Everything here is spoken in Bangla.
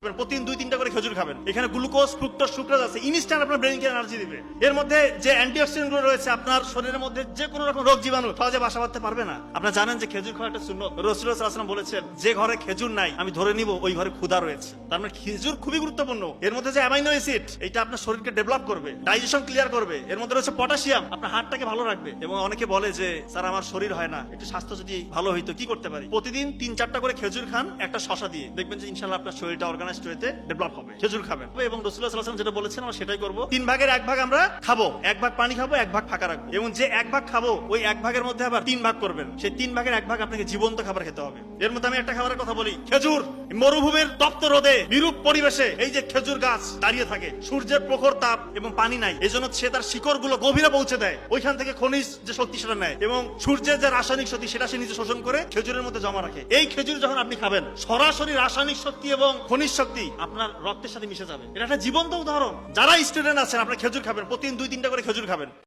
প্রতিদিন 2-3টা করে খেজুর খাবেন। এখানে গ্লুকোজ, ফ্রুক্টোজ, সুক্রোজ আছে, ইনস্ট্যান্ট আপনার ব্রেইনকে এনার্জি দিবে। এর মধ্যে যে অ্যান্টিঅক্সিডেন্ট গুলো রয়েছে আপনার শরীরের মধ্যে যে কোনো রকম রোগ জীবাণু সহজে বাসা বাঁধতে পারবে না। আপনারা জানেন যে খেজুর খাওয়া একটা সুন্নত। রাসূলুল্লাহ সাল্লাল্লাহু আলাইহি ওয়াসাল্লাম বলেছেন যে ঘরে খেজুর নাই আমি ধরে নিব ওই ঘরে ক্ষুধা রয়েছে। তার মানে খেজুর খুবই গুরুত্বপূর্ণ। এর মধ্যে যে অ্যামাইনো অ্যাসিড এটা আপনার শরীরকে ডেভেলপ করবে, ডাইজেশন ক্লিয়ার করবে। এর মধ্যে রয়েছে পটাশিয়াম, আপনার হার্টটাকে ভালো রাখবে। এবং অনেকে বলে যে স্যার আমার শরীর হয় না, একটু স্বাস্থ্য যদি ভালো হইতো কি করতে পারি? প্রতিদিন 3-4টা করে খেজুর খান একটা শশা দিয়ে, দেখবেন যে ইনশাআল্লাহ আপনার শরীরটা অর্গানাইজড হতে ডেভেলপ হবে। খেজুর খাবেন এবং রাসূলুল্লাহ সাল্লাল্লাহু আলাইহি ওয়াসাল্লাম যেটা বলেছেন আমরা সেটাই করব। 3 ভাগের 1 ভাগ আমরা খাবো, 1 ভাগ পানি খাবো, 1 ভাগ ফাঁকা রাখবো। এবং যে 1 ভাগ খাবো ওই 1 ভাগের মধ্যে আবার 3 ভাগ করবেন। সেই 3 ভাগের 1 ভাগ আপনাকে জীবন্ত খাবার খেতে হবে। এর মধ্যে আমি একটা খাবারের কথা বলি, খেজুর। মরুভূমির তপ্ত রোদে বিরূপ পরিবেশে এই যে খেজুর গাছ দাঁড়িয়ে থাকে, সূর্যের প্রখর তাপ এবং পানি নাই, এই জন্য সে তার শিকড় গুলো গভীরে পৌঁছে দেয়, ওইখান থেকে খনিজ যে শক্তি সেটা নেয় এবং সূর্যের যে রাসায়নিক শক্তি সেটা সে নিজে শোষণ করে খেজুরের মধ্যে জমা রাখে। এই খেজুর যখন আপনি খাবেন সরাসরি রাসায়নিক শক্তি এবং খনিজ শক্তি আপনার রক্তের সাথে মিশে যাবে। এটা একটা জীবন্ত উদাহরণ। যারা স্টুডেন্ট আছেন আপনারা খেজুর খাবেন, প্রতিদিন 2-3টা করে খেজুর খাবেন।